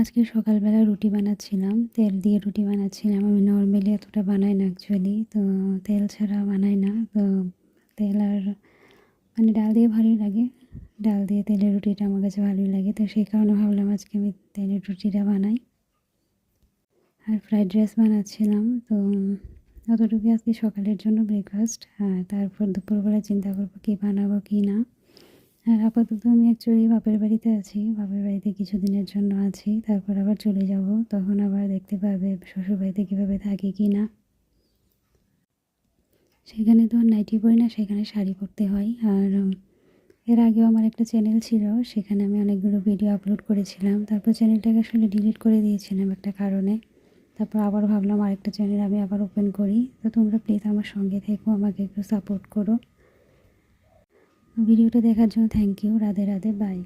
আজকে সকালবেলা রুটি বানাচ্ছিলাম, তেল দিয়ে রুটি বানাচ্ছিলাম। আমি নরমালি এতটা বানাই না অ্যাকচুয়ালি, তো তেল ছাড়া বানাই না। তো তেল আর মানে ডাল দিয়ে ভালোই লাগে, ডাল দিয়ে তেলের রুটিটা আমার কাছে ভালোই লাগে। তো সেই কারণে ভাবলাম আজকে আমি তেলের রুটিটা বানাই। আর ফ্রাইড রাইস বানাচ্ছিলাম। তো অতটুকুই আজকে সকালের জন্য ব্রেকফাস্ট। তারপর দুপুরবেলা চিন্তা করবো কী বানাবো কী না। আর আপাতত আমি অ্যাকচুয়ালি বাপের বাড়িতে আছি, বাপের বাড়িতে কিছুদিনের জন্য আছি, তারপর আবার চলে যাব। তখন আবার দেখতে পারবে শ্বশুরবাড়িতে কীভাবে থাকি কি না। সেখানে তো আর নাইটি পরি না, সেখানে শাড়ি পরতে হয়। আর এর আগেও আমার একটা চ্যানেল ছিল, সেখানে আমি অনেকগুলো ভিডিও আপলোড করেছিলাম। তারপর চ্যানেলটাকে আসলে ডিলিট করে দিয়েছিলাম একটা কারণে। তারপর আবার ভাবলাম আরেকটা চ্যানেল আমি আবার ওপেন করি। তো তোমরা প্লিজ আমার সঙ্গে থেকো, আমাকে একটু সাপোর্ট করো। ভিডিওটা দেখার জন্য thank you. Radhe Radhe, by.